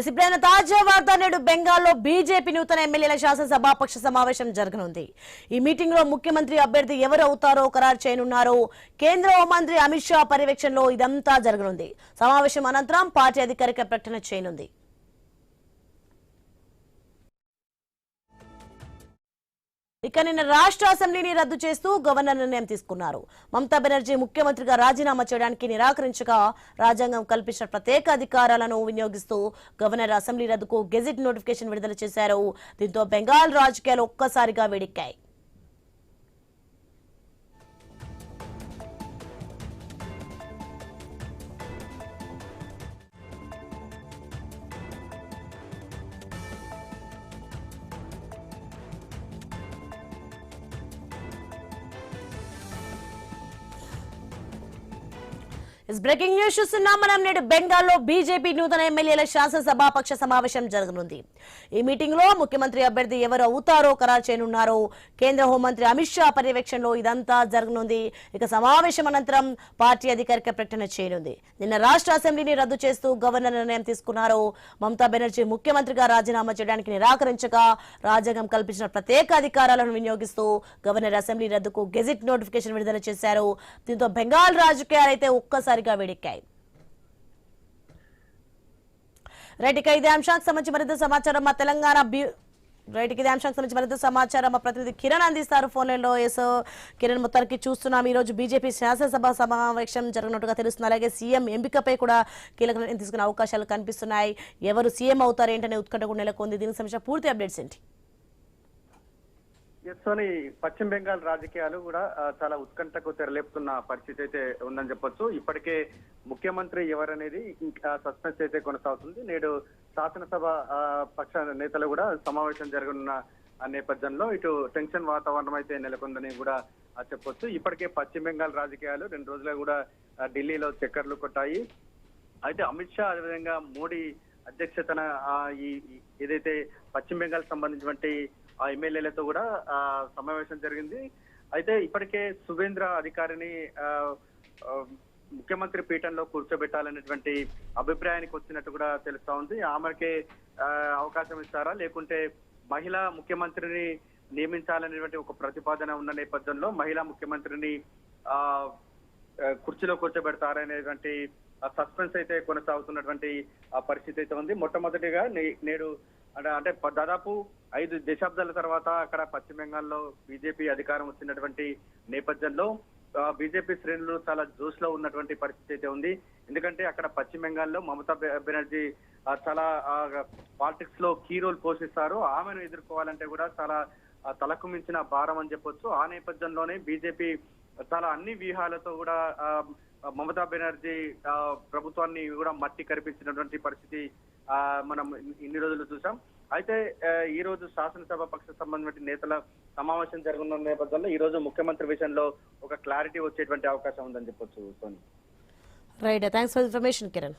ఇప్పుడైన తాజా వార్త నేడు బెంగాల్లో బీజేపీ నూతన ఎమ్మెల్యేల శాసనసభాపక్ష సమావేశం జరగనుంది. ఈ మీటింగ్ లో ముఖ్యమంత్రి అభ్యర్థి ఎవరు అవుతారో ఖరారు చేయనున్నారు. కేంద్ర హోంమంత్రి అమిత్ షా పర్యవేక్షణలో ఇదంతా జరగనుంది. సమావేశం అనంతరం పార్టీ అధికారిక ప్రకటన చేయనుంది. ఇక నిన్న రాష్ట్ర అసెంబ్లీని రద్దు చేస్తూ గవర్నర్ నిర్ణయం తీసుకున్నారు. మమతా బెనర్జీ ముఖ్యమంత్రిగా రాజీనామా చేయడానికి నిరాకరించగా రాజ్యాంగం కల్పించిన ప్రత్యేక అధికారాలను వినియోగిస్తూ గవర్నర్ అసెంబ్లీ రద్దుకు గెజిట్ నోటిఫికేషన్ విడుదల చేశారు. దీంతో బెంగాల్ రాజకీయాలు ఒక్కసారిగా వేడెక్కాయి. బ్రేకింగ్ న్యూస్ చూస్తున్నాం మనం. నేడు బెంగాల్లో బీజేపీ నూతన ఎమ్మెల్యేల శాసనసభాపక్ష సమావేశం జరగనుంది. ఈ మీటింగ్ లో ముఖ్యమంత్రి అభ్యర్థి ఎవరు అవుతారో ఖరారు చేయనున్నారు. కేంద్ర హోంమంత్రి అమిత్ షా పర్యవేక్షణలో ఇదంతా జరగనుంది. ఇక సమావేశం అనంతరం పార్టీ అధికారిక ప్రకటన చేయనుంది. నిన్న రాష్ట్ర అసెంబ్లీని రద్దు చేస్తూ గవర్నర్ నిర్ణయం తీసుకున్నారు. మమతా బెనర్జీ ముఖ్యమంత్రిగా రాజీనామా చేయడానికి నిరాకరించగా రాజ్యాంగం కల్పించిన ప్రత్యేక అధికారాలను వినియోగిస్తూ గవర్నర్ అసెంబ్లీ రద్దుకు గెజిట్ నోటిఫికేషన్ విడుదల చేశారు. దీంతో బెంగాల్ రాజకీయాలైతే ఒక్కసారి వేడెక్కాయి. రైట్, ఇక ఇదే అంశానికి సంబంధించి మరింత సమాచారం మా తెలంగాణ మా ప్రతినిధి కిరణ్ అందిస్తారు ఫోన్ లైన్ లో. కిరణ్, మొత్తానికి చూస్తున్నాం ఈ రోజు బీజేపీ శాసనసభ సమావేశం జరగనట్టుగా తెలుస్తుంది. అలాగే సీఎం ఎంపికపై కూడా కీలక నిర్ణయం తీసుకునే అవకాశాలు కనిపిస్తున్నాయి. ఎవరు సీఎం అవుతారు ఏంటనే ఉత్కంఠ కూడా నెలకొంది. దీనికి సంబంధించిన పూర్తి అప్డేట్స్ ఏంటి? పశ్చిమ బెంగాల్ రాజకీయాలు కూడా చాలా ఉత్కంఠకు తెరలేపుతున్న పరిస్థితి అయితే ఉందని చెప్పొచ్చు. ఇప్పటికే ముఖ్యమంత్రి ఎవరనేది ఇంకా సస్పెన్స్ అయితే కొనసాగుతుంది. నేడు శాసనసభ పక్ష నేతలు కూడా సమావేశం జరగనున్న నేపథ్యంలో ఇటు టెన్షన్ వాతావరణం అయితే నెలకొందని కూడా చెప్పొచ్చు. ఇప్పటికే పశ్చిమ బెంగాల్ రాజకీయాలు 2 రోజులుగా కూడా ఢిల్లీలో చక్కర్లు కొట్టాయి. అయితే అమిత్ షా అదేవిధంగా మోడీ అధ్యక్షతన ఏదైతే పశ్చిమ బెంగాల్ సంబంధించినటువంటి ఆ ఎమ్మెల్యేలతో కూడా సమావేశం జరిగింది. అయితే ఇప్పటికే సువేంద్ర అధికారిని ముఖ్యమంత్రి పీఠంలో కూర్చోబెట్టాలనేటువంటి అభిప్రాయానికి వచ్చినట్టు కూడా తెలుస్తా ఉంది. ఆమెకే అవకాశం ఇస్తారా, లేకుంటే మహిళా ముఖ్యమంత్రిని నియమించాలనేటువంటి ఒక ప్రతిపాదన ఉన్న నేపథ్యంలో మహిళా ముఖ్యమంత్రిని కుర్చీలో కూర్చోబెడతారనేటువంటి సస్పెన్స్ అయితే కొనసాగుతున్నటువంటి పరిస్థితి అయితే ఉంది. మొట్టమొదటిగా నేడు అంటే దాదాపు 5 దశాబ్దాల తర్వాత అక్కడ పశ్చిమ బెంగాల్లో బీజేపీ అధికారం వచ్చినటువంటి నేపథ్యంలో బీజేపీ శ్రేణులు చాలా జోష్ లో ఉన్నటువంటి పరిస్థితి అయితే ఉంది. ఎందుకంటే అక్కడ పశ్చిమ బెంగాల్లో మమతా బెనర్జీ చాలా పాలిటిక్స్ లో కీ రోల్ పోషిస్తారు. ఆమెను ఎదుర్కోవాలంటే కూడా చాలా తలకు మించిన భారం అని చెప్పొచ్చు. ఆ నేపథ్యంలోనే బీజేపీ చాలా అన్ని వ్యూహాలతో కూడా మమతా బెనర్జీ ప్రభుత్వాన్ని కూడా మట్టి కరిపించినటువంటి పరిస్థితి మనం ఇన్ని రోజులు చూసాం. అయితే ఈ రోజు శాసనసభ పక్ష సంబంధించిన నేతల సమావేశం జరగనున్న నేపథ్యంలో ఈ రోజు ముఖ్యమంత్రి విషయంలో ఒక క్లారిటీ వచ్చేటువంటి అవకాశం ఉందని చెప్పొచ్చు. Right, thanks for information Kiran.